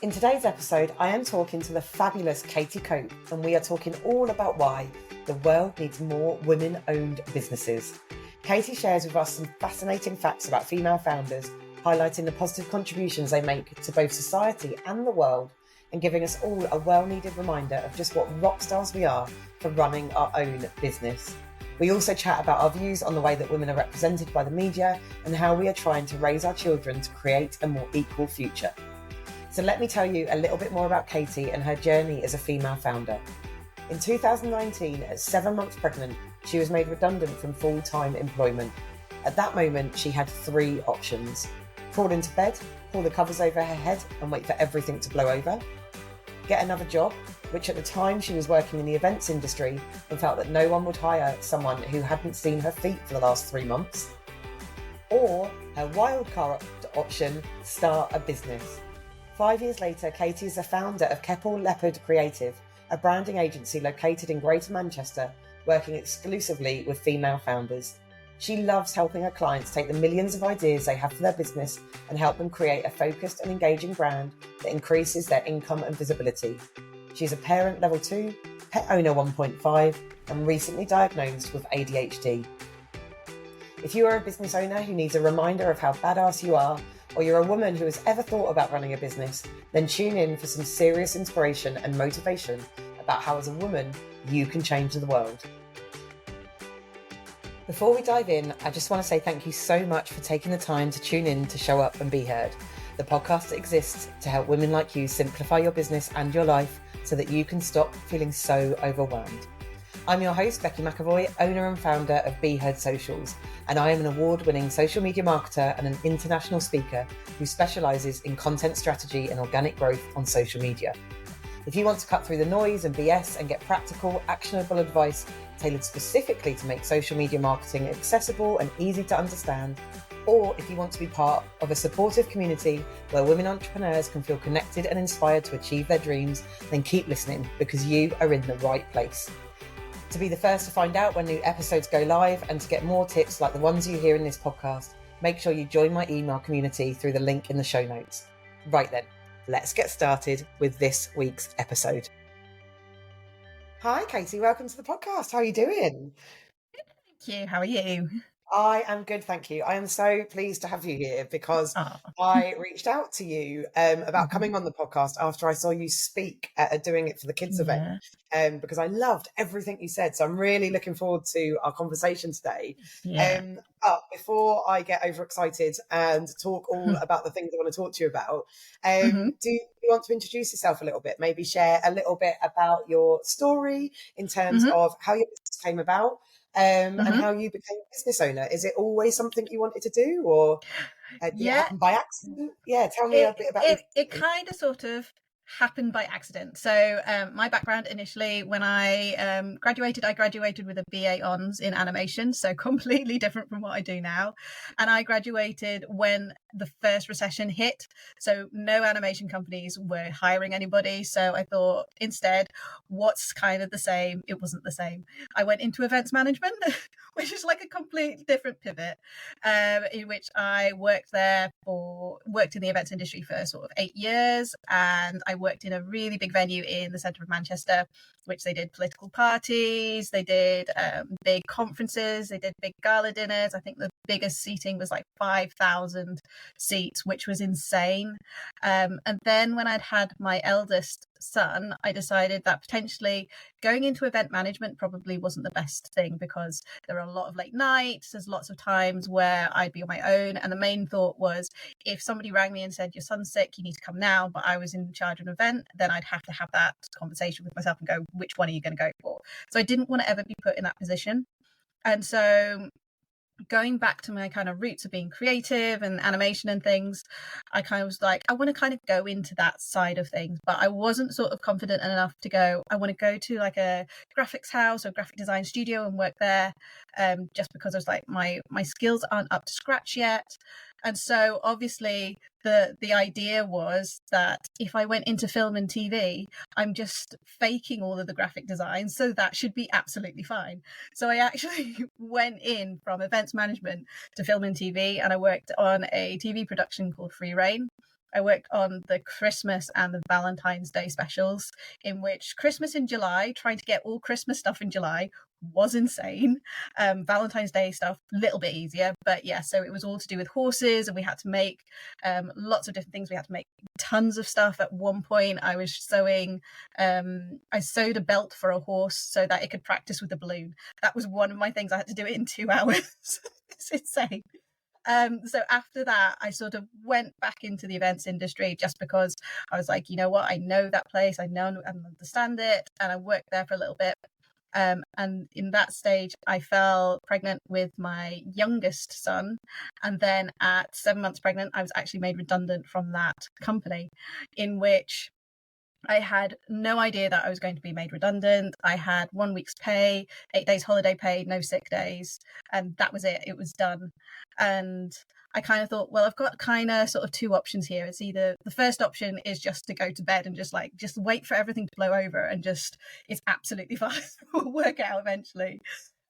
In today's episode, I am talking to the fabulous Katie Cope, and we are talking all about why the world needs more women-owned businesses. Katie shares with us some fascinating facts about female founders, highlighting the positive contributions they make to both society and the world, and giving us all a well-needed reminder of just what rock stars we are for running our own business. We also chat about our views on the way that women are represented by the media and how we are trying to raise our children to create a more equal future. So let me tell you a little bit more about Katie and her journey as a female founder. In 2019, at 7 months pregnant, she was made redundant from full-time employment. At that moment, she had three options: crawl into bed, pull the covers over her head and wait for everything to blow over; get another job, which at the time she was working in the events industry and felt that no one would hire someone who hadn't seen her feet for the last 3 months; or her wildcard option, start a business. 5 years later, Katie is the founder of Keppel Leopard Creative, a branding agency located in Greater Manchester, working exclusively with female founders. She loves helping her clients take the millions of ideas they have for their business and help them create a focused and engaging brand that increases their income and visibility. She's a parent level 2, pet owner 1.5, and recently diagnosed with ADHD. If you are a business owner who needs a reminder of how badass you are, or you're a woman who has ever thought about running a business, then tune in for some serious inspiration and motivation about how, as a woman, you can change the world. Before we dive in, I just want to say thank you so much for taking the time to tune in to Show Up and Be Heard, the podcast that exists to help women like you simplify your business and your life so that you can stop feeling so overwhelmed. I'm your host, Becky McAvoy, owner and founder of Be Heard Socials, and I am an award-winning social media marketer and an international speaker who specialises in content strategy and organic growth on social media. If you want to cut through the noise and BS and get practical, actionable advice tailored specifically to make social media marketing accessible and easy to understand, or if you want to be part of a supportive community where women entrepreneurs can feel connected and inspired to achieve their dreams, then keep listening, because you are in the right place. To be the first to find out when new episodes go live and to get more tips like the ones you hear in this podcast, make sure you join my email community through the link in the show notes. Right then, let's get started with this week's episode. Hi, Katie. Welcome to the podcast. How are you doing? Thank you. How are you? I am good, thank you. I am so pleased to have you here because I reached out to you about coming on the podcast after I saw you speak at Doing It for the Kids event, because I loved everything you said. So I'm really looking forward to our conversation today. But before I get overexcited and talk all about the things I want to talk to you about, do you want to introduce yourself a little bit? Maybe share a little bit about your story in terms of how your business came about? And how you became a business owner. Is it always something you wanted to do, or did it happen by accident? Yeah, tell me a bit about it kind of sort of happened by accident. So my background initially, when I graduated with a BA Hons in animation, so completely different from what I do now. And I graduated when the first recession hit, so no animation companies were hiring anybody. So I thought, instead, what's kind of the same? It wasn't the same. I went into events management, which is like a completely different pivot, in which I worked in the events industry for sort of 8 years, and I worked in a really big venue in the centre of Manchester, which they did political parties, they did big conferences, they did big gala dinners. I think the biggest seating was like 5,000 seats, which was insane. And then when I'd had my eldest son, I decided that potentially going into event management probably wasn't the best thing, because there are a lot of late nights, there's lots of times where I'd be on my own, and the main thought was, if somebody rang me and said, your son's sick, you need to come now, but I was in charge of an event, then I'd have to have that conversation with myself and go, which one are you going to go for? So I didn't want to ever be put in that position. And so going back to my kind of roots of being creative and animation and things, I kind of was like, I want to kind of go into that side of things, but I wasn't sort of confident enough to go, I want to go to like a graphics house or graphic design studio and work there, just because I was like, my skills aren't up to scratch yet. And so obviously the idea was that if I went into film and TV, I'm just faking all of the graphic design, so that should be absolutely fine. So I actually went in from events management to film and TV, and I worked on a TV production called Free Reign. I worked on the Christmas and the Valentine's Day specials, in which Christmas in July, trying to get all Christmas stuff in July was insane. Valentine's Day stuff, a little bit easier, but yeah, so it was all to do with horses, and we had to make lots of different things. We had to make tons of stuff. At one point, I was sewing, I sewed a belt for a horse so that it could practice with the balloon. That was one of my things. I had to do it in 2 hours. It's insane. So after that, I sort of went back into the events industry just because I was like, you know what, I know that place, I know and understand it, and I worked there for a little bit. And in that stage, I fell pregnant with my youngest son. And then at 7 months pregnant, I was actually made redundant from that company, in which I had no idea that I was going to be made redundant. I had 1 week's pay, 8 days holiday pay, no sick days, and that was it. It was done. And I kind of thought, well, I've got kind of sort of two options here. It's either the first option is just to go to bed and just wait for everything to blow over and just, it's absolutely fine. We'll work it out eventually.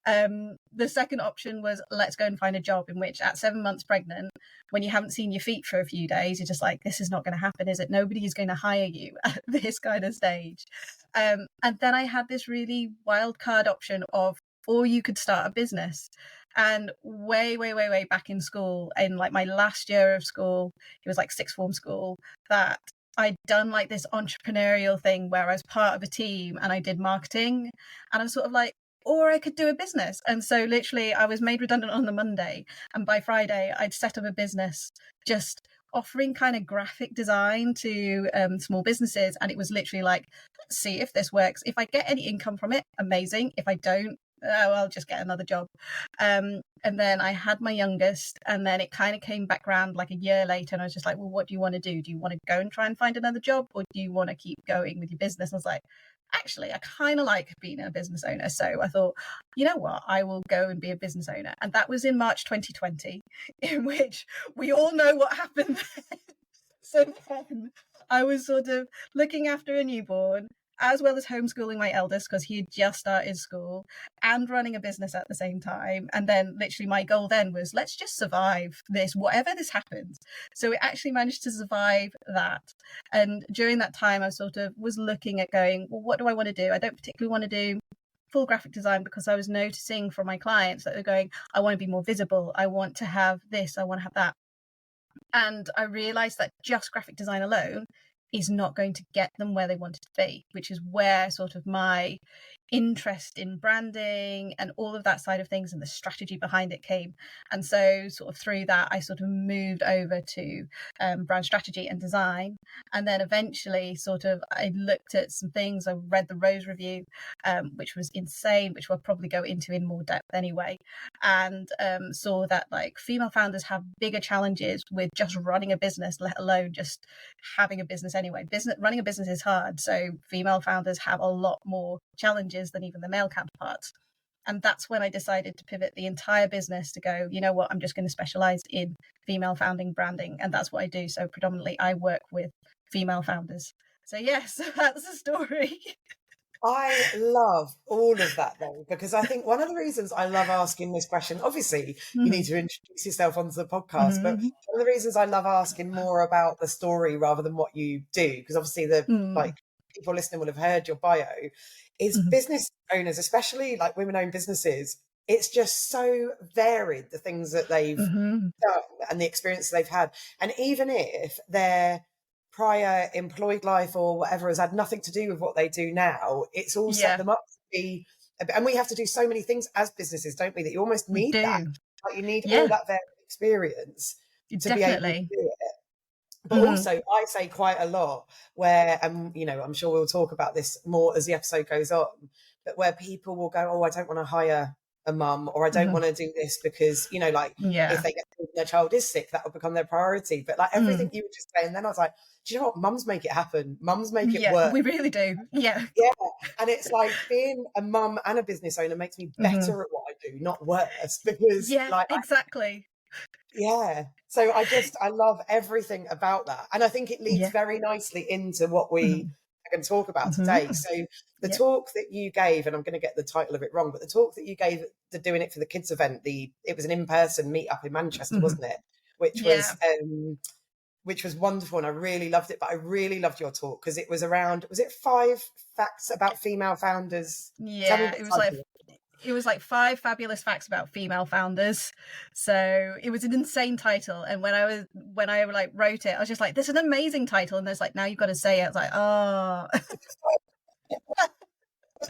The second option was, let's go and find a job, in which at 7 months pregnant, when you haven't seen your feet for a few days, you're just like, this is not going to happen, is it? Nobody is going to hire you at this kind of stage. And then I had this really wild card option of, or you could start a business. And way back in school, in like my last year of school, it was like sixth form school, that I'd done like this entrepreneurial thing where I was part of a team and I did marketing, and I'm sort of like, or I could do a business. And so literally I was made redundant on the Monday, and by Friday I'd set up a business just offering kind of graphic design to small businesses. And it was literally like, let's see if this works. If I get any income from it, amazing. If I don't, I'll just get another job. And then I had my youngest, and then it kind of came back around like a year later, and I was just like, well, what do you want to do? Do you want to go and try and find another job, or do you want to keep going with your business? I was like, actually, I kind of like being a business owner. So I thought, you know what, I will go and be a business owner. And that was in March 2020, in which we all know what happened then. So then I was sort of looking after a newborn, as well as homeschooling my eldest because he had just started school, and running a business at the same time. And then literally my goal then was, let's just survive this, whatever this happens. So we actually managed to survive that. And during that time, I sort of was looking at going, well, what do I want to do? I don't particularly want to do full graphic design, because I was noticing from my clients that they're going, I want to be more visible. I want to have this. I want to have that. And I realized that just graphic design alone is not going to get them where they wanted to be, which is where sort of my interest in branding and all of that side of things and the strategy behind it came. And so sort of through that, I sort of moved over to brand strategy and design. And then eventually sort of I looked at some things. I read the Rose review, which was insane, which we'll probably go into in more depth anyway, and saw that like female founders have bigger challenges with just running a business, let alone just having a business anyway. Running a business is hard. So female founders have a lot more challenges than even the male counterparts. And that's when I decided to pivot the entire business to go, you know what, I'm just going to specialize in female founding branding. And that's what I do. So predominantly I work with female founders. So yes, that's the story. I love all of that though, because I think one of the reasons I love asking this question, obviously you need to introduce yourself onto the podcast, but one of the reasons I love asking more about the story rather than what you do, because obviously like people listening will have heard your bio, is business owners, especially like women-owned businesses, it's just so varied, the things that they've done and the experience they've had. And even if they're prior employed life or whatever has had nothing to do with what they do now, it's all set them up to be, and we have to do so many things as businesses, don't we, that you almost need that, like you need all that varied experience to be able to do it. But also I say quite a lot where, you know, I'm sure we'll talk about this more as the episode goes on, but where people will go, oh, I don't want to hire a mum, or I don't want to do this because, you know, like if they get their child is sick, that will become their priority. But like everything you were just saying, then I was like, do you know what, mums make it happen, mums make it work. We really do. Yeah And it's like being a mum and a business owner makes me better at what I do, not worse, because exactly. So I love everything about that, and I think it leads very nicely into what we are going to talk about today. So the talk that you gave, and I'm going to get the title of it wrong, but the talk that you gave to Doing It for the Kids event, it was an in-person meet up in Manchester, wasn't it? Which was which was wonderful, and I really loved it. But I really loved your talk because it was around, was it 5 facts about female founders? Tell me Yeah, the title. it was like 5 fabulous facts about female founders. So it was an insane title. And when I like wrote it, I was just like, this is an amazing title. And there's like, now you've got to say it. I was like, oh.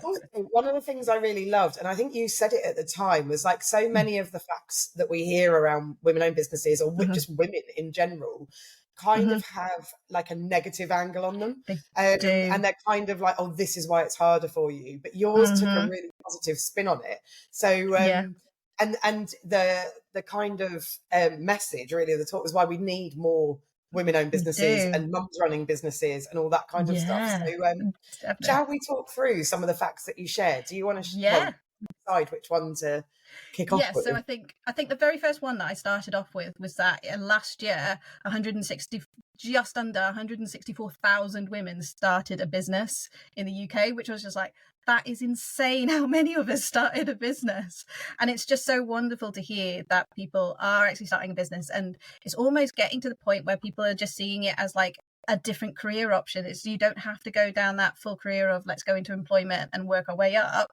Also, one of the things I really loved, and I think you said it at the time, was like so many of the facts that we hear around women-owned businesses or Mhm, just women in general kind mhm. of have like a negative angle on them. They And do. they're kind of like, oh, this is why it's harder for you. But yours took a Hmm. really positive spin on it. So, Yeah, and the kind of message really of the talk was why we need more women-owned we businesses do. and mums running businesses and all that kind of stuff. Yeah, So, definitely. shall we talk through some of the facts that you shared? Do you want to, Yeah. decide which one to kick off Yeah, so with? I think the very first one that I started off with was that last year, 160, just under 164,000 women started a business in the UK, which was just like, that is insane how many of us started a business. And it's just so wonderful to hear that people are actually starting a business, and it's almost getting to the point where people are just seeing it as like a different career option. It's, you don't have to go down that full career of let's go into employment and work our way up.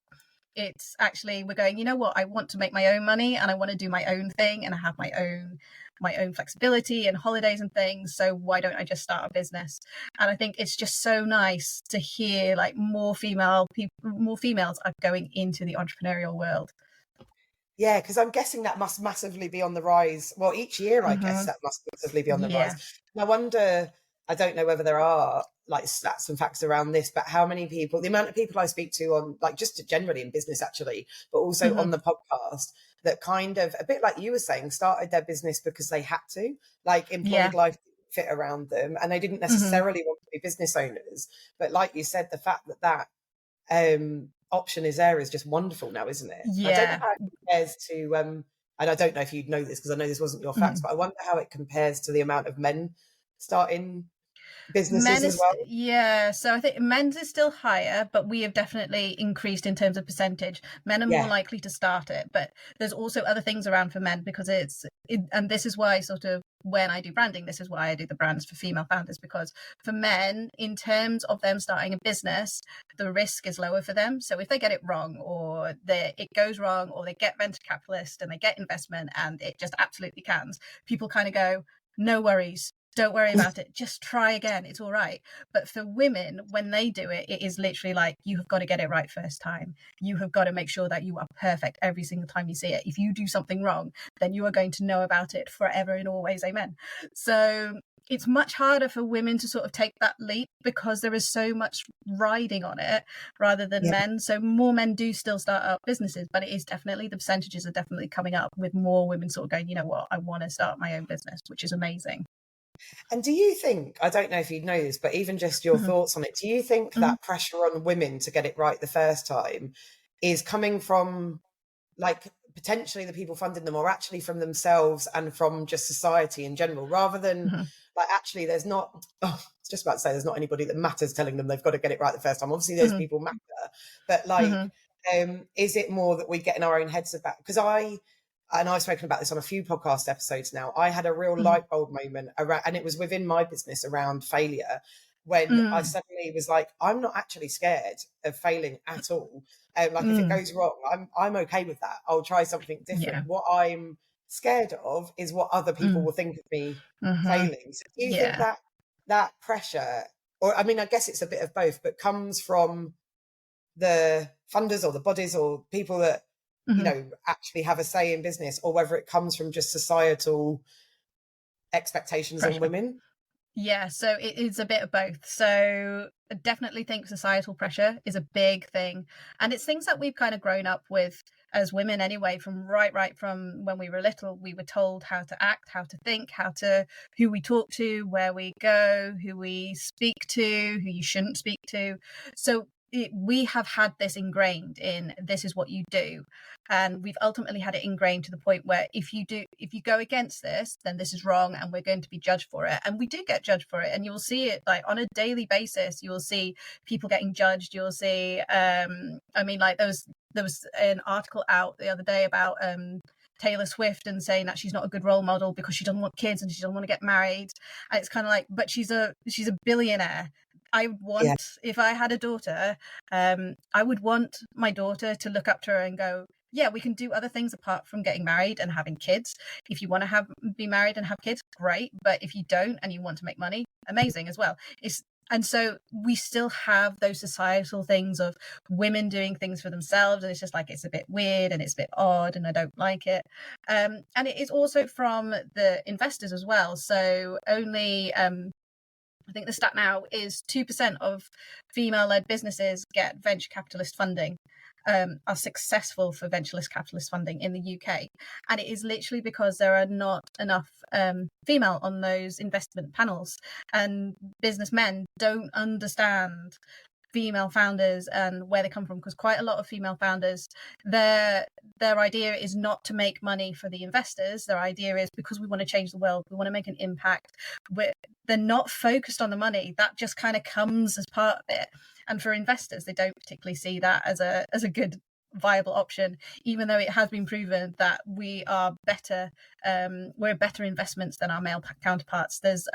It's actually, we're going, you know what, I want to make my own money and I want to do my own thing, and I have my own flexibility and holidays and things, so why don't I just start a business? And I think it's just so nice to hear like more females are going into the entrepreneurial world. Yeah, because I'm guessing that must massively be on the rise. Well, each year, I guess Hmm. that must massively be on the rise. Yeah. And I wonder, I don't know whether there are like stats and facts around this, but how many people, the amount of people I speak to on, like just generally in business actually, but also Hmm. on the podcast, that kind of, a bit like you were saying, started their business because they had to, like Yeah. employed life didn't fit around them and they didn't Hmm. necessarily want to be business owners. But like you said, the fact that option is there is just wonderful now, isn't it? I don't know Yeah. how it compares to, and I don't know if you'd know this because I know this wasn't your facts, Mhm. but I wonder how it compares to the amount of men starting businesses Men as is, well. yeah, so I think men's is still higher, but we have definitely increased in terms of percentage. Men are more Yeah, likely to start it, but there's also other things around for men because and this is why sort of when I do branding, this is why I do the brands for female founders, because for men, in terms of them starting a business, the risk is lower for them. So if they get it wrong, or it goes wrong, or they get venture capitalist and they get investment and it just absolutely cans, people kind of go, no worries, don't worry about it, just try again, it's all right. But for women, when they do it, it is literally like, you have got to get it right first time. You have got to make sure that you are perfect every single time you see it. If you do something wrong, then you are going to know about it forever and always, amen. So it's much harder for women to sort of take that leap because there is so much riding on it rather than yeah. men. So more men do still start up businesses, but it is definitely, the percentages are definitely coming up with more women sort of going, you know what, I want to start my own business, which is amazing. And do you think, I don't know if you'd know this, but even just your Mhm. thoughts on it, do you think Mhm. that pressure on women to get it right the first time is coming from like potentially the people funding them or actually from themselves and from just society in general rather than Mhm. like actually there's not oh, I was just about to say there's not anybody that matters telling them they've got to get it right the first time, obviously those Mhm. people matter, but like Mhm. is it more that we get in our own heads about, because I've spoken about this on a few podcast episodes now, I had a real Mhm. light bulb moment around, and it was within my business around failure, when I Mm. suddenly was like, I'm not actually scared of failing at all. Like if it Mm. goes wrong, I'm okay with that. I'll try something different. Yeah. What I'm scared of is what other people Mm. will think of me Mhm. failing. So do you think Yeah. that pressure, or I mean, I guess it's a bit of both, but comes from the funders or the bodies or people that Mhm. actually have a say in business, or whether it comes from just societal expectations on Pressure. women? Yeah, so it is a bit of both. So I definitely think societal pressure is a big thing. And it's things that we've kind of grown up with as women anyway, from right from when we were little. We were told how to act, how to think, who we talk to, where we go, who we speak to, who you shouldn't speak to. So we have had this ingrained in, this is what you do, and we've ultimately had it ingrained to the point where if you go against this, then this is wrong and we're going to be judged for it. And we do get judged for it, and you'll see it like on a daily basis. You will see people getting judged. You'll see I mean, like there was an article out the other day about Taylor Swift and saying that she's not a good role model because she doesn't want kids and she doesn't want to get married. And it's kind of like, but she's a billionaire. I would Yeah. want, if I had a daughter, I would want my daughter to look up to her and go, yeah, we can do other things apart from getting married and having kids. If you want to be married and have kids, great. But if you don't and you want to make money, amazing as well. And so we still have those societal things of women doing things for themselves, and it's just like, it's a bit weird and it's a bit odd and I don't like it. And it is also from the investors as well. So only I think the stat now is 2% of female-led businesses get venture capitalist funding, are successful for ventureless capitalist funding in the UK. And it is literally because there are not enough female on those investment panels, and businessmen don't understand female founders and where they come from, because quite a lot of female founders, their idea is not to make money for the investors. Their idea is, because we want to change the world, we want to make an impact. They're not focused on the money. That just kind of comes as part of it. And for investors, they don't particularly see that as a good viable option, even though it has been proven that we are better, we're better investments than our male counterparts. There's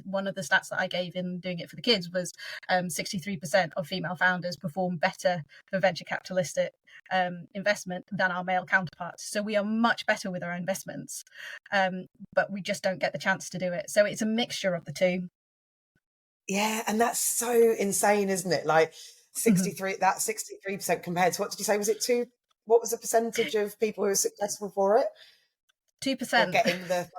one of the stats that I gave in doing it for the kids was 63% of female founders perform better for venture capitalistic investment than our male counterparts. So we are much better with our investments, but we just don't get the chance to do it. So it's a mixture of the two. Yeah, and that's so insane, isn't it? Like 63, that 63% compared to, what did you say? Was it two? What was the percentage of people who were successful for it? 2%. Or getting the,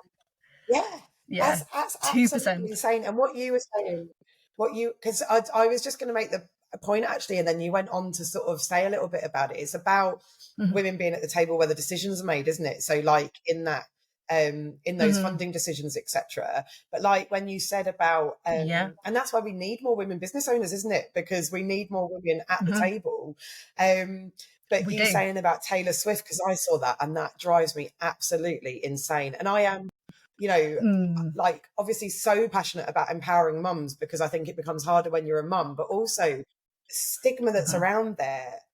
yeah, Yeah, that's 2%. absolutely insane. And what you were saying, because I was just going to make a point actually, and then you went on to sort of say a little bit about it. It's about women being at the table where the decisions are made, isn't it? So like in that, in those funding decisions, etc. But like when you said about, and that's why we need more women business owners, isn't it? Because we need more women at the table. But you saying about Taylor Swift, because I saw that, and that drives me absolutely insane. And I am, like obviously so passionate about empowering mums, because I think it becomes harder when you're a mum, but also the stigma that's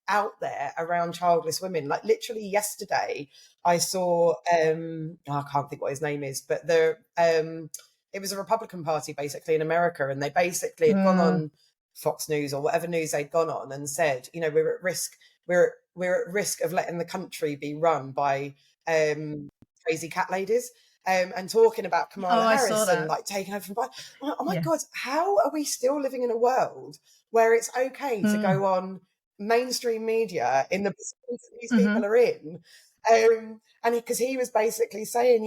out there around childless women. Like literally yesterday I saw I can't think what his name is, but it was a Republican Party basically in America, and they basically had gone on Fox News or whatever news they'd gone on and said, we're at risk of letting the country be run by crazy cat ladies, and talking about Kamala Harris and like taking over from Biden. Oh my God, how are we still living in a world where it's okay to go on mainstream media in the positions that these people are in? And because he was basically saying,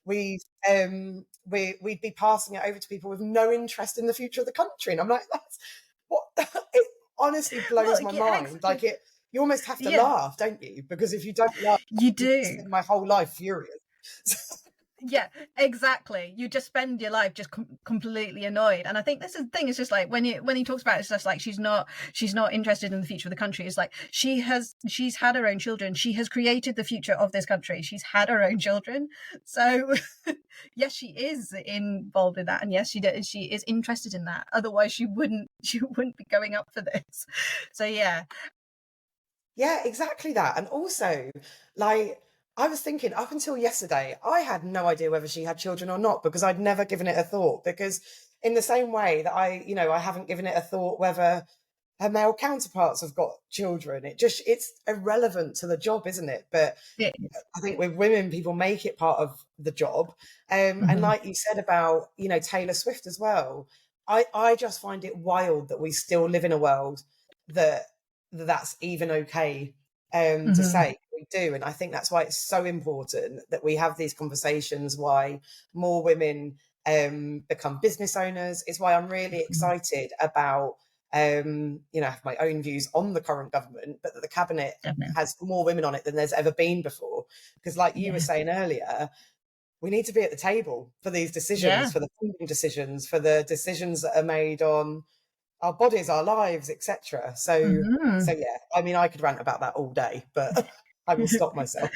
we'd be passing it over to people with no interest in the future of the country. And I'm like, that's what it honestly blows my mind. Like you almost have to laugh, don't you? Because if you don't laugh, you do. spend my whole life furious. Yeah, exactly. You just spend your life just completely annoyed. And I think this is the thing. It's just like when he talks about it, it's just like she's not interested in the future of the country. It's like she's had her own children. She has created the future of this country. She's had her own children. So yes, she is involved in that, and yes, she is interested in that. Otherwise, she wouldn't be going up for this. So yeah, exactly that. And also, like, I was thinking up until yesterday, I had no idea whether she had children or not, because I'd never given it a thought. Because in the same way that I haven't given it a thought whether her male counterparts have got children, it's irrelevant to the job, isn't it? But I think with women, people make it part of the job. And like you said about, Taylor Swift as well, I just find it wild that we still live in a world that's even okay to say. We do. And I think that's why it's so important that we have these conversations, why more women become business owners. It's why I'm really excited about have my own views on the current government, but that the cabinet has more women on it than there's ever been before. Because like you were saying earlier, we need to be at the table for these decisions, for the funding decisions, for the decisions that are made on our bodies, our lives, etc. So yeah, I mean, I could rant about that all day, but I will stop myself.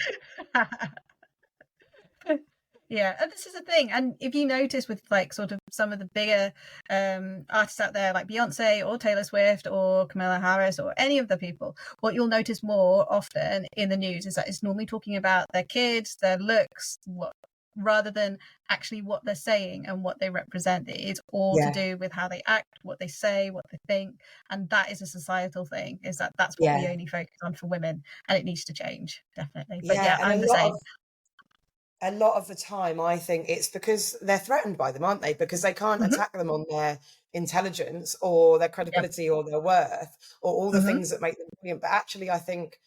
Yeah, and this is the thing. And if you notice with like sort of some of the bigger artists out there, like Beyonce or Taylor Swift or Kamala Harris or any of the people, what you'll notice more often in the news is that it's normally talking about their kids, their looks, what rather than actually what they're saying and what they represent. It's all to Yeah, do with how they act, what they say, what they think, and that is a societal thing. Is that that's what we yeah, only focus on for women, and it needs to change definitely. But yeah. yeah, And I'm the same. a lot of the time, I think it's because they're threatened by them, aren't they? Because they can't Hmm. attack them on their intelligence or their Yeah. credibility or their worth or all the Hmm. things that make them brilliant. But actually, I think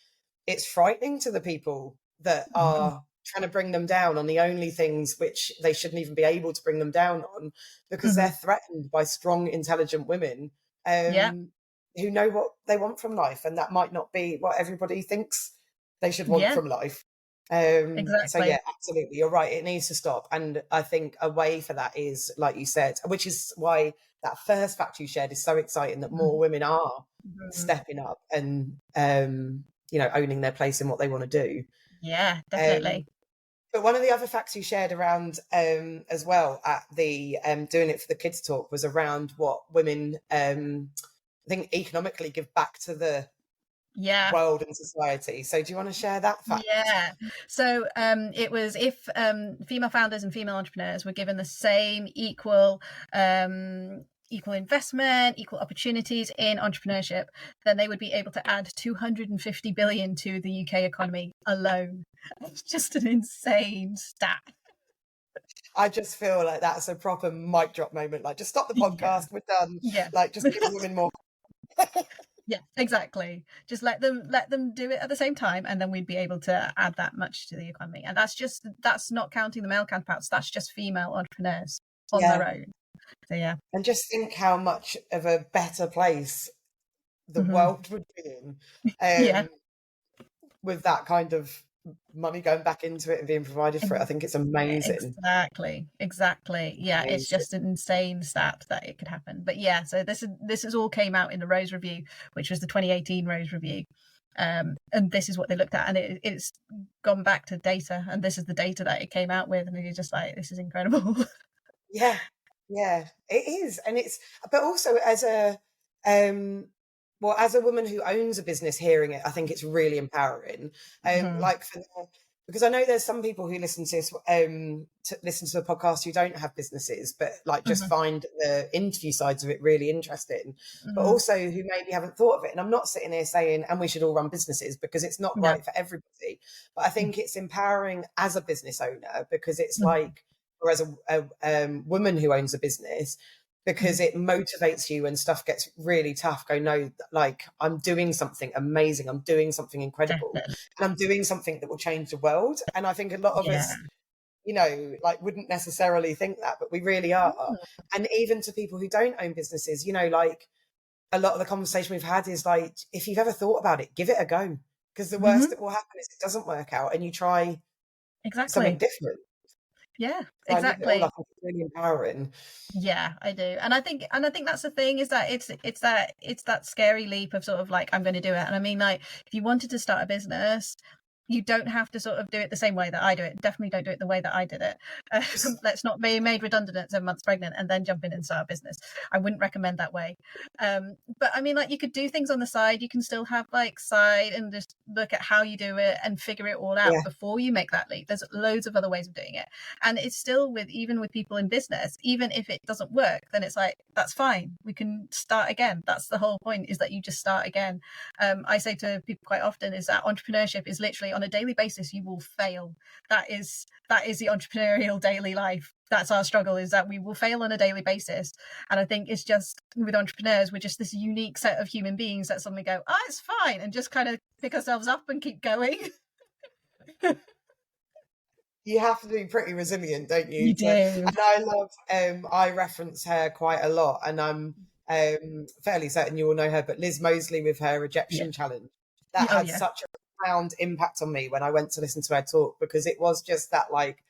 it's frightening to the people that Hmm. are trying to bring them down on the only things which they shouldn't even be able to bring them down on, because they're Hmm. threatened by strong, intelligent women Yeah. um, who know what they want from life, and that might not be what everybody thinks they should want Yeah, from life. So exactly. yeah, absolutely, you're right. It needs to stop, and I think a way for that is, like you said, which is why that first fact you shared is so exciting, that more Mhm, women are mhm. stepping up and owning their place in what they want to do. Yeah, Um, definitely. but one of the other facts you shared around as well at the doing it for the kids talk was around what women I think economically give back to the Yeah, world and society. So do you want to share that fact? yeah. So it was if female founders and female entrepreneurs were given the same equal investment, equal opportunities in entrepreneurship, then they would be able to add 250 billion to the UK economy alone. It's just an insane stat. I just feel like that's a proper mic drop moment. Like, just stop the Yeah, podcast. We're done. yeah. Like, just give women more. Yeah, exactly. Just let them do it at the same time, and then we'd be able to add that much to the economy. And that's not counting the male counterparts. That's just female entrepreneurs on Yeah. their own. So yeah. And just think how much of a better place the Hmm. world would be in Yeah. with that kind of money going back into it and being provided for it. I think it's amazing. Exactly. Yeah, it's Amazing. just an insane stat that it could happen. But yeah, so this is all came out in the Rose Review, which was the 2018 Rose Review. And this is what they looked at, and it's gone back to data, and this is the data that it came out with, and you're just like, this is incredible. Yeah, yeah, it is, and it's, but also as a um as a woman who owns a business, hearing it, I think it's really empowering. Hmm. Like because I know there's some people who listen to this to listen to the podcast who don't have businesses, but like just Hmm. find the interview sides of it really interesting, but Hmm. also who maybe haven't thought of it. And I'm not sitting here saying and we should all run businesses, because it's not No. right for everybody, but I think it's empowering as a business owner, because it's Mhm, like, or as a woman who owns a business, mhm. because it motivates you when stuff gets really tough. Go, no, like, I'm doing something amazing, I'm doing something incredible, Definitely. and I'm doing something that will change the world. And I think a lot of Yeah. us, like, wouldn't necessarily think that, but we really are. Mm, And even to people who don't own businesses, like, a lot of the conversation we've had is like, if you've ever thought about it, give it a go, because the worst mhm. that will happen is it doesn't work out and you try something Exactly. different. Yeah, So I live it all exactly. up, and it's really empowering. Yeah, I do. And I think that's the thing, is that it's that scary leap of sort of like, I'm going to do it. And I mean, like, if you wanted to start a business, you don't have to sort of do it the same way that I do it. Definitely don't do it the way that I did it. Let's not be made redundant at 7 months pregnant and then jump in and start a business. I wouldn't recommend that way. But I mean, like, you could do things on the side. You can still have like side and just look at how you do it and figure it all out Yeah. before you make that leap. There's loads of other ways of doing it. And it's still even with people in business, even if it doesn't work, then it's like, that's fine. We can start again. That's the whole point, is that you just start again. I say to people quite often is that entrepreneurship is literally, on a daily basis, you will fail. That is the entrepreneurial daily life. That's our struggle, is that we will fail on a daily basis. And I think it's just, with entrepreneurs, we're just this unique set of human beings that suddenly go, oh, it's fine, and just kind of pick ourselves up and keep going. You have to be pretty resilient, don't you? You And do. I love, I reference her quite a lot, and I'm fairly certain you all know her, but Liz Mosley with her Yeah. rejection challenge, that Oh had yeah. such a profound impact on me when I went to listen to her talk, because it was just that, like,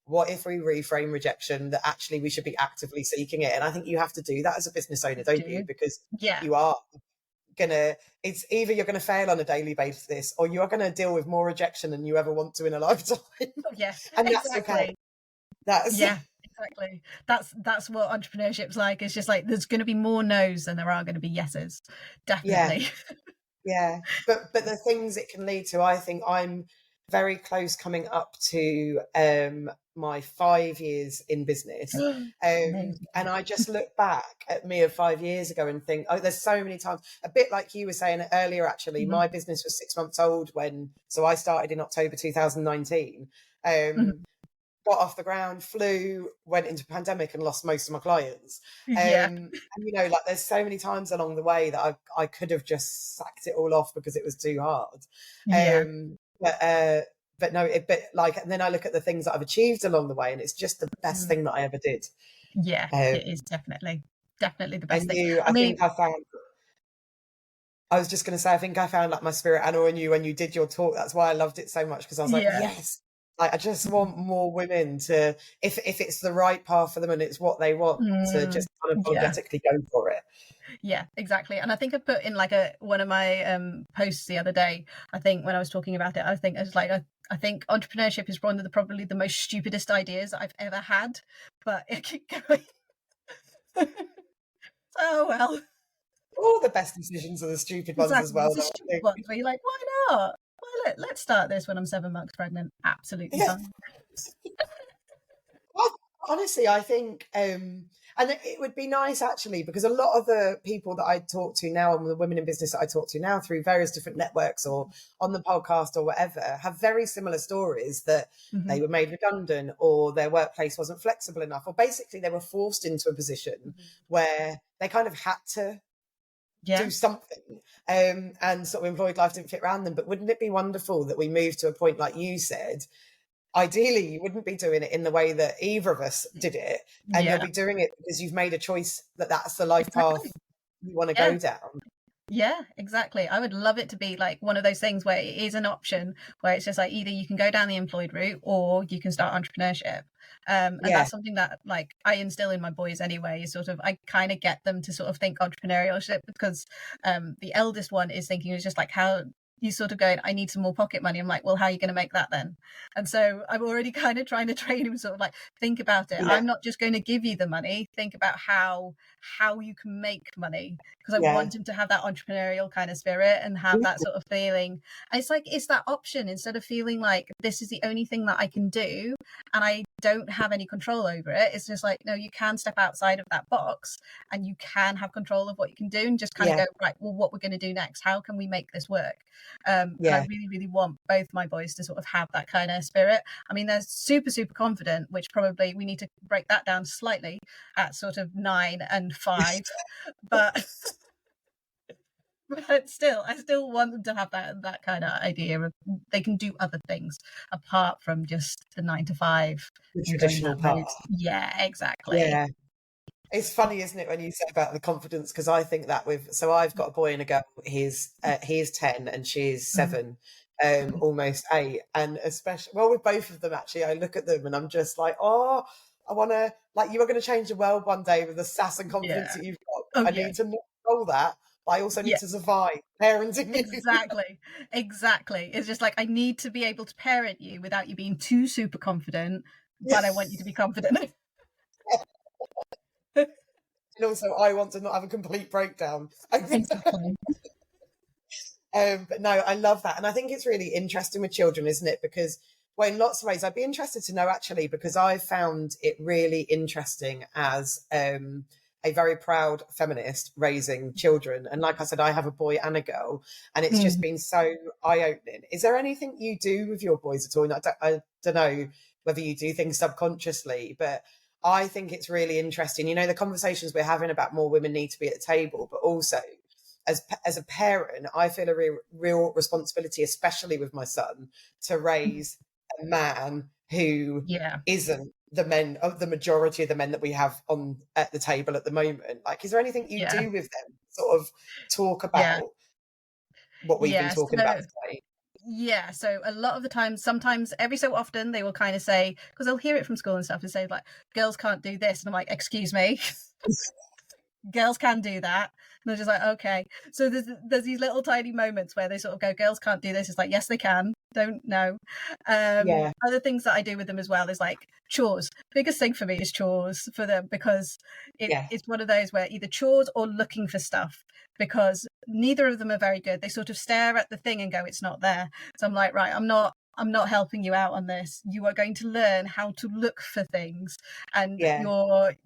what if we reframe rejection that actually we should be actively seeking it? And I think you have to do that as a business owner, You don't you? do. Because Yeah. you are gonna, it's either you're gonna fail on a daily basis, or you are gonna deal with more rejection than you ever want to in a lifetime. Oh yeah. And that's okay. Exactly. That's Yeah, exactly. That's what entrepreneurship's like. It's just like there's going to be more no's than there are going to be yeses. yeah. Definitely. Yeah, but the things it can lead to, I think I'm very close coming up to my 5 years in business. And Amazing. I just look back at me of 5 years ago and think, oh, there's so many times, a bit like you were saying earlier, actually, Mhm, my business was 6 months old so I started in October 2019. mhm. Got off the ground, flew, went into pandemic and lost most of my clients. Yeah, And like there's so many times along the way that I could have just sacked it all off because it was too hard. yeah, Um, but no, but like, and then I look at the things that I've achieved along the way, and it's just the best mm, thing that I ever did. yeah. Um, It is definitely the best and thing. you, I I mean, think I was just going to say, I think I found like my spirit animal in you when you did your talk. That's why I loved it so much, because I was like, yeah, yes, like, I just want more women to, if it's the right path for them and it's what they want, to mm, just yeah. unapologetically go for it. Yeah, exactly. And I think I put in like one of my posts the other day. I think when I was talking about it, I think I was like, I think entrepreneurship is one of the probably the most stupidest ideas I've ever had, but it keep going. Oh well, All the best decisions are the stupid ones as exactly. well, It's a though, I stupid think. one. Where you're like, why not? Why let's start this when I'm 7 months pregnant. Absolutely Yeah. fine. Well, honestly, I think, and it would be nice actually, because a lot of the people that I talk to now, and the women in business that I talk to now through various different networks or on the podcast or whatever, have very similar stories that Hmm. they were made redundant or their workplace wasn't flexible enough, or basically they were forced into a position where they kind of had to Yeah, do something, and sort of employed life didn't fit around them. But wouldn't it be wonderful that we moved to a point, like you said, ideally you wouldn't be doing it in the way that either of us did it, and you'll yeah, be doing it because you've made a choice that that's the life path exactly. you want to Yeah. go down. Yeah, exactly. I would love it to be like one of those things where it is an option where it's just like either you can go down the employed route or you can start entrepreneurship. And Yeah, that's something that like I instill in my boys anyway, is sort of I kind of get them to sort of think entrepreneurship because the eldest one is thinking it's just like how he's sort of going, I need some more pocket money. I'm like, well, how are you going to make that then? And so I'm already kind of trying to train him sort of like think about it. yeah, I'm not just going to give you the money. Think about how you can make money, because I yeah, want him to have that entrepreneurial kind of spirit and have that sort of feeling. And it's like it's that option instead of feeling like this is the only thing that I can do and I don't have any control over it. It's just like no, you can step outside of that box and you can have control of what you can do and just kind of yeah, go right. Well, what we're going to do next? How can we make this work? And I yeah. really, really want both my boys to sort of have that kind of spirit. I mean, they're super, super confident, which probably we need to break that down slightly at sort of 9 and 5. But but still, I still want them to have that kind of idea of they can do other things apart from just the 9 to 5 The and going traditional that path. route. Yeah, exactly. Yeah, it's funny, isn't it, when you say about the confidence, because I think that so I've got a boy and a girl. He's 10 and she's Mhm. 7, almost 8. And especially, well, with both of them actually, I look at them and I'm just like, oh, I want to, like, you are going to change the world one day with the sass and confidence Yeah. that you've got. Oh I yeah. need to not control that, but I also need Yeah. to survive parenting you. Exactly. Exactly. It's just like I need to be able to parent you without you being too super confident, Yeah. but I want you to be confident. And also, I want to not have a complete breakdown. Exactly. But no, I love that. And I think it's really interesting with children, isn't it? Because, well, in lots of ways, I'd be interested to know actually, because I've found it really interesting as a very proud feminist raising children. And like I said, I have a boy and a girl, and it's just Mm. been so eye opening. Is there anything you do with your boys at all? And I don't know whether you do things subconsciously, but I think it's really interesting. You know, the conversations we're having about more women need to be at the table, but also as a parent, I feel a real responsibility, especially with my son, to raise a man who Yeah. isn't the men of the majority of the men that we have on at the table at the moment. Like, is there anything you Yeah. do with them? Sort of talk Yeah. about what we've been Yeah. talking about today? Yeah, so a lot of the time, sometimes every so often they will kind of say, because they'll hear it from school and stuff, and say like, girls can't do this. And I'm like, excuse me, girls can do that. And they're just like, okay. So there's these little tiny moments where they sort of go, girls can't do this. It's like, yes, they can. don't know. Yeah, Other things that I do with them as well is like chores. Biggest thing for me is chores for them, because yeah, it's one of those where either chores or looking for stuff, because neither of them are very good. They sort of stare at the thing and go, it's not there. So I'm like, right, I'm not helping you out on this. You are going to learn how to look for things, and yeah,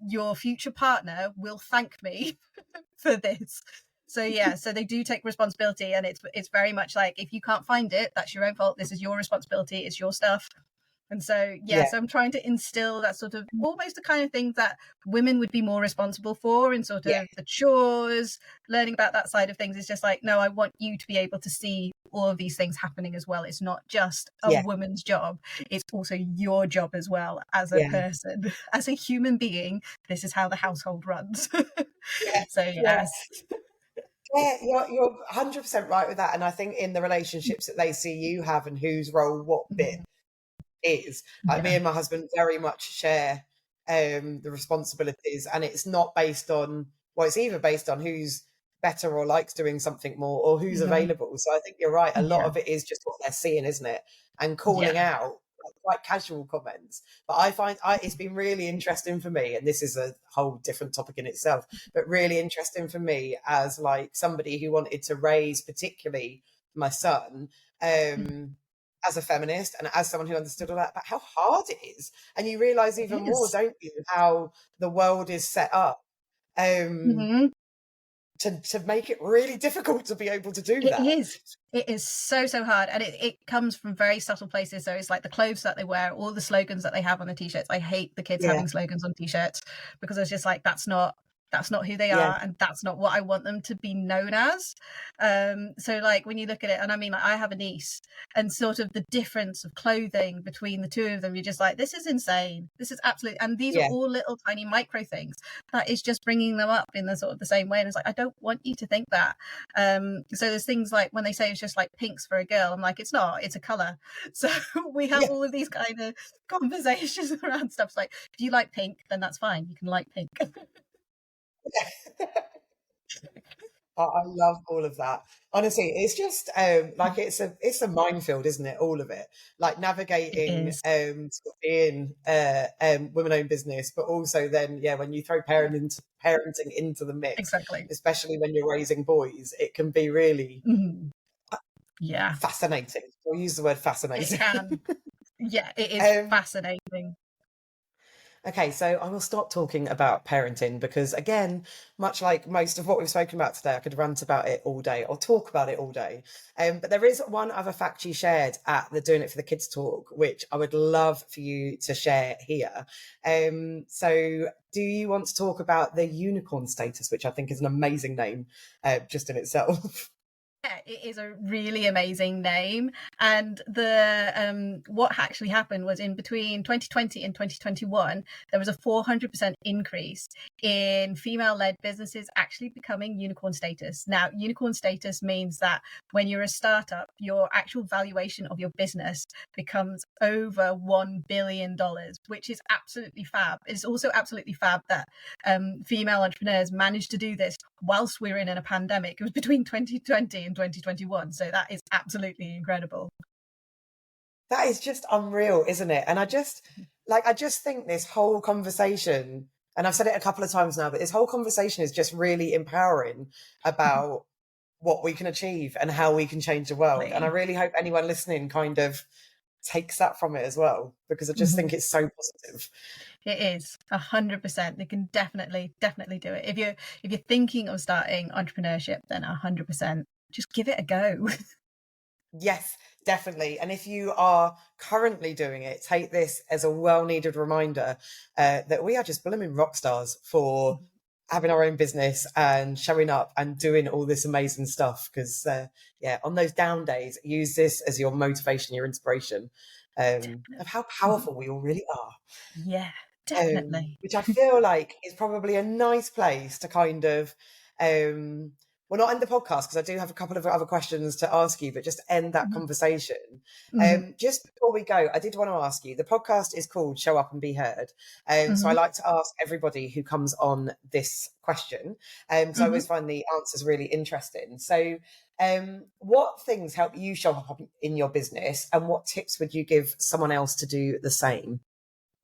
your future partner will thank me for this. So yeah, so they do take responsibility, and it's very much like, if you can't find it, that's your own fault. This is your responsibility. It's your stuff. And so, yeah, yeah, so I'm trying to instill that sort of almost the kind of things that women would be more responsible for, in sort yeah, of the chores, learning about that side of things. Is just like, no, I want you to be able to see all of these things happening as well. It's not just a yeah, woman's job, it's also your job as well as a yeah, person, as a human being. This is how the household runs. yeah, So, yeah. yes. Yeah, you're 100% right with that. And I think in the relationships that they see you have and whose role what bit Mhm. is, like me Yeah. and my husband very much share the responsibilities, and it's not based on, well, it's either based on who's better or likes doing something more or who's Mhm. available. So I think you're right. A lot Yeah. of it is just what they're seeing, isn't it? And calling Yeah. out like, quite casual comments. But I find it's been really interesting for me, and this is a whole different topic in itself, but really interesting for me as like somebody who wanted to raise particularly my son. Mhm. Um, as a feminist and as someone who understood all that, but how hard it is. And you realize even It more, is. don't you, how the world is set up um, Mhm. to make it really difficult to be able to do It that. is. It is so, so hard. And it comes from very subtle places. So it's like the clothes that they wear, all the slogans that they have on the t-shirts. I hate the kids Yeah, having slogans on t-shirts, because it's just like, that's not who they yeah, are, and that's not what I want them to be known as. So like when you look at it, and I mean, like, I have a niece, and sort of the difference of clothing between the two of them, you're just like, this is insane. This is absolute, and these are yeah, all little tiny micro things that is just bringing them up in the sort of the same way. And it's like, I don't want you to think that. So there's things like when they say it's just like pinks for a girl, I'm like, it's not, it's a color. So we have yeah. all of these kind of conversations around stuff. It's like, if you like pink, then that's fine. You can like pink. I love all of that. Honestly, it's just like it's a minefield, isn't it? All of it, like It navigating is. sort of being women-owned business, but also then yeah, when you throw parenting into the mix, Exactly. especially when you're raising boys, it can be really Mhm. Yeah, fascinating. We'll use the word it fascinating. can. Yeah, it is um, fascinating. Okay, so I will stop talking about parenting because, again, much like most of what we've spoken about today, I could rant about it all day or talk about it all day. But there is one other fact you shared at the Doing It for the Kids talk, which I would love for you to share here. So, do you want to talk about the unicorn status, which I think is an amazing name just in itself? Yeah, it is a really amazing name. And the what actually happened was, in between 2020 and 2021, there was a 400% increase in female-led businesses actually becoming unicorn status. Now, unicorn status means that when you're a startup, your actual valuation of your business becomes over $1 billion, which is absolutely fab. It's also absolutely fab that female entrepreneurs managed to do this whilst we were in a pandemic. It was between 2020 and 2021. So that is absolutely incredible. That is just unreal, isn't it? And I just think this whole conversation, and I've said it a couple of times now, but this whole conversation is just really empowering about what we can achieve and how we can change the world. And I really hope anyone listening kind of takes that from it as well, because I just think Mhm. it's so positive. It is 100%. They can definitely, definitely do it. If you're thinking of starting entrepreneurship, then 100%. Just give it a go. Yes, definitely. And if you are currently doing it, take this as a well needed reminder that we are just blooming rock stars for having our own business and showing up and doing all this amazing stuff. Because, yeah, on those down days, use this as your motivation, your inspiration of how Mhm. powerful we all really are. Yeah, definitely. Which I feel like is probably a nice place to kind of um, well, not end the podcast because I do have a couple of other questions to ask you, but just end that Mhm. conversation. Mhm. Just before we go, I did want to ask you, the podcast is called Show Up and Be Heard. So I Mhm. like to ask everybody who comes on this question, because I Mhm. always find the answers really interesting. So what things help you show up in your business, and what tips would you give someone else to do the same?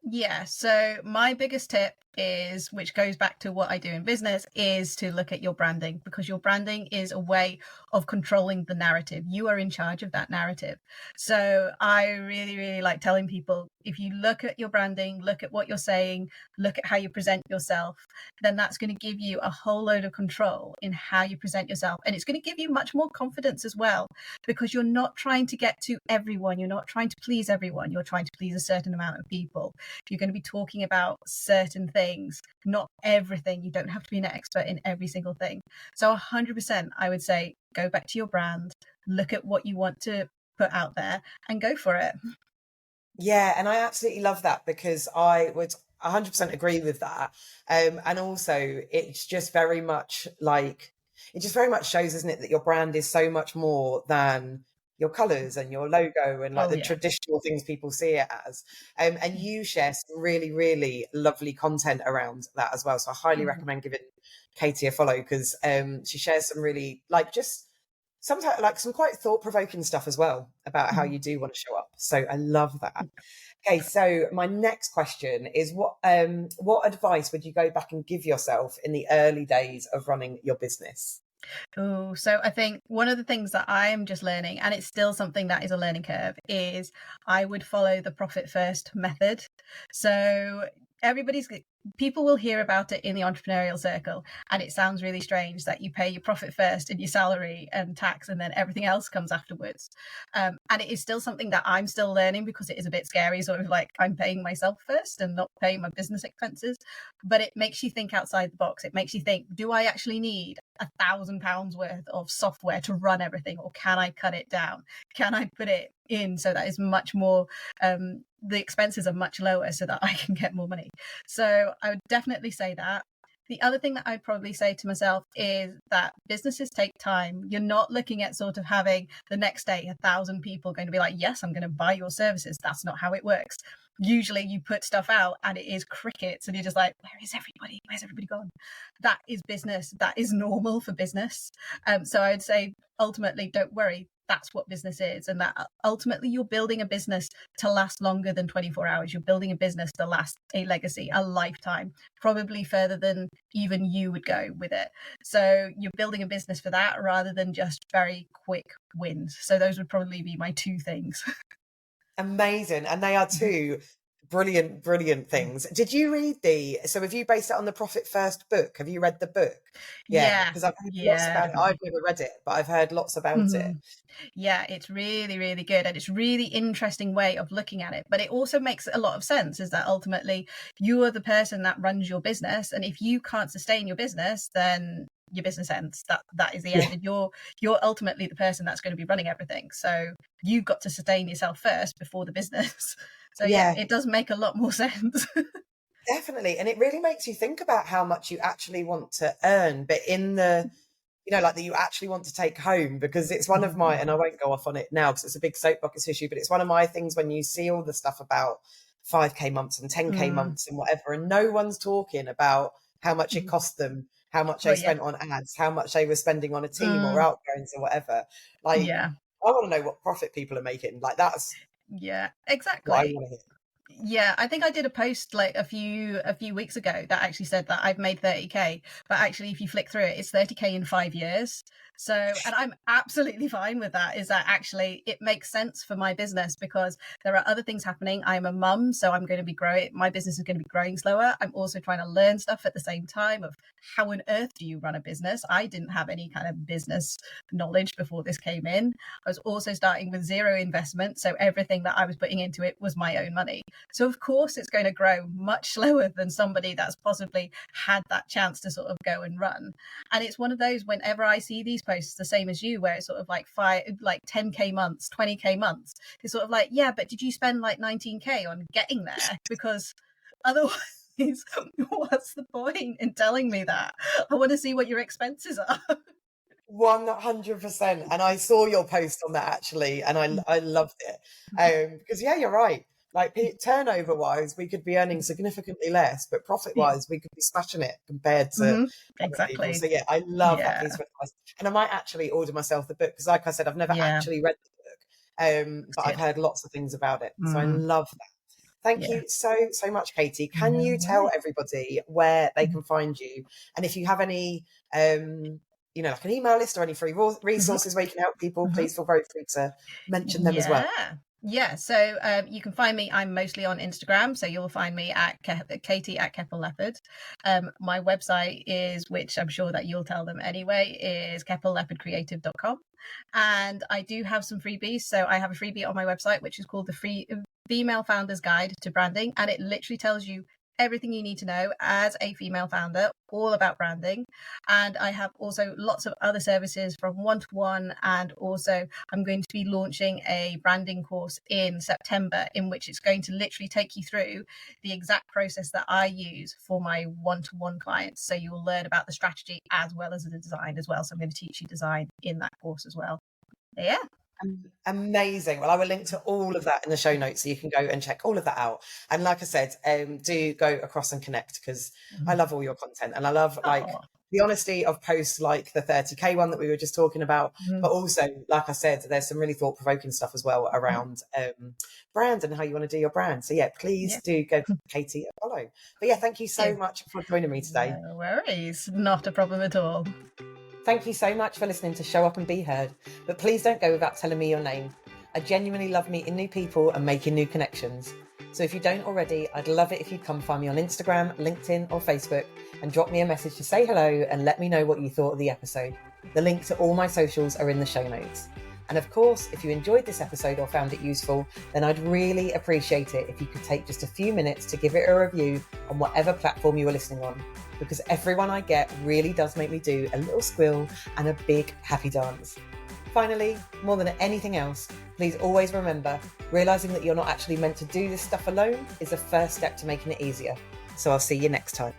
Yeah, so my biggest tip is, which goes back to what I do in business, is to look at your branding, because your branding is a way of controlling the narrative. You are in charge of that narrative. So I really, really like telling people, if you look at your branding, look at what you're saying, look at how you present yourself, then that's going to give you a whole load of control in how you present yourself. And it's going to give you much more confidence as well, because you're not trying to get to everyone. You're not trying to please everyone. You're trying to please a certain amount of people. You're going to be talking about certain things, not everything. You don't have to be an expert in every single thing. So 100%, I would say, go back to your brand, look at what you want to put out there and go for it. Yeah, and I absolutely love that because I would 100% agree with that. And also, it's just very much like, it just very much shows, isn't it, that your brand is so much more than your colors and your logo and like Oh, the yeah. traditional things people see it as. And you share some really, really lovely content around that as well. So I highly Mhm. recommend giving Katie a follow because she shares some really like just sometimes like some quite thought-provoking stuff as well about how Mhm. you do want to show up. So I love that. Okay, so my next question is what advice would you go back and give yourself in the early days of running your business? Oh, so I think one of the things that I am just learning, and it's still something that is a learning curve, is I would follow the profit first method. So everybody's people will hear about it in the entrepreneurial circle, and it sounds really strange that you pay your profit first and your salary and tax, and then everything else comes afterwards. And it is still something that I'm still learning, because it is a bit scary, sort of like I'm paying myself first and not paying my business expenses. But it makes you think outside the box. It makes you think, do I actually need £1,000 worth of software to run everything, or can I cut it down? Can I put it in so that is much more, the expenses are much lower so that I can get more money? So I would definitely say that. The other thing that I'd probably say to myself is that businesses take time. You're not looking at sort of having the next day 1,000 people going to be like, yes, I'm going to buy your services. That's not how it works. Usually you put stuff out and it is crickets, and you're just like, where is everybody? Where's everybody gone? That is business. That is normal for business. So I would say, ultimately, don't worry. That's what business is. And that ultimately you're building a business to last longer than 24 hours. You're building a business to last a legacy, a lifetime, probably further than even you would go with it. So you're building a business for that rather than just very quick wins. So those would probably be my two things. Amazing. And they are two brilliant, brilliant things. Did you read so have you based it on the Profit First book? Have you read the book? Yeah, Yeah. because I've heard lots Yeah, about it. I've definitely. never read it, but I've heard lots about it. Mhm. Yeah, it's really, really good. And it's really interesting way of looking at it. But it also makes a lot of sense, is that ultimately you are the person that runs your business. And if you can't sustain your business, then your business ends. That is the Yeah. end. And you're ultimately the person that's going to be running everything. So you've got to sustain yourself first before the business. So yeah, Yeah. it does make a lot more sense. Definitely. And it really makes you think about how much you actually want to earn, but in the, like that you actually want to take home, because it's one of my, and I won't go off on it now because it's a big soapbox issue, but it's one of my things when you see all the stuff about 5K months and 10K Mm, months and whatever, and no one's talking about how much it mhm. cost them, how much Well, they yeah. spent on ads, how much they were spending on a team or Mm, outgoings or whatever. Like, yeah. I want to know what profit people are making. Like, that's Yeah, what I exactly. want to hear. Yeah, I think I did a post like a few weeks ago that actually said that I've made 30K, but actually if you flick through it, it's 30K in 5 years. So, and I'm absolutely fine with that. Is that actually it makes sense for my business, because there are other things happening. I'm a mum, so I'm going to be growing. My business is going to be growing slower. I'm also trying to learn stuff at the same time of how on earth do you run a business? I didn't have any kind of business knowledge before this came in. I was also starting with zero investment, so everything that I was putting into it was my own money. So of course it's going to grow much slower than somebody that's possibly had that chance to sort of go and run. And it's one of those, whenever I see these posts, the same as you, where it's sort of like 10K months, 20K months, it's sort of like, yeah, but did you spend like 19K on getting there? Because otherwise, what's the point in telling me that? I want to see what your expenses are. 100%. And I saw your post on that actually, and I loved it. Because yeah, you're right. Like turnover wise, we could be earning significantly less, but profit Yeah. wise, we could be smashing it compared to other people. Exactly. So yeah, I love that Yeah. piece of advice. And I might actually order myself the book because, like I said, I've never Yeah. actually read the book, but I've Good. heard lots of things about it. So I love that. Thank Yeah. you so much, Katie. Can No you tell worries. everybody where they can find you, and if you have any like an email list or any free resources where you can help people, please feel very free to mention them as well. Yeah. So you can find me. I'm mostly on Instagram, so you'll find me at Katie at Keppel Leopard. My website is, which I'm sure that you'll tell them anyway, is keppelleopardcreative.com. And I do have some freebies. So I have a freebie on my website, which is called the Free Female Founder's Guide to Branding, and it literally tells you everything you need to know as a female founder, all about branding. And I have also lots of other services from one-to-one, and also I'm going to be launching a branding course in September, in which it's going to literally take you through the exact process that I use for my one-to-one clients. So you will learn about the strategy as well as the design as well. So I'm going to teach you design in that course as well. Yeah. Amazing. Well, I will link to all of that in the show notes so you can go and check all of that out. And like I said, do go across and connect, because I love all your content, and I love like the honesty of posts like the 30K one that we were just talking about, but also, like I said, there's some really thought-provoking stuff as well around brand and how you want to do your brand. So yeah, please do go to Katie a follow. But yeah, thank you so much for joining me today. No worries. Not a problem at all. Thank you so much for listening to Show Up and Be Heard, but please don't go without telling me your name. I genuinely love meeting new people and making new connections. So if you don't already, I'd love it if you'd come find me on Instagram, LinkedIn or Facebook and drop me a message to say hello and let me know what you thought of the episode. The link to all my socials are in the show notes. And of course, if you enjoyed this episode or found it useful, then I'd really appreciate it if you could take just a few minutes to give it a review on whatever platform you are listening on, because every one I get really does make me do a little squeal and a big happy dance. Finally, more than anything else, please always remember, realizing that you're not actually meant to do this stuff alone is the first step to making it easier. So I'll see you next time.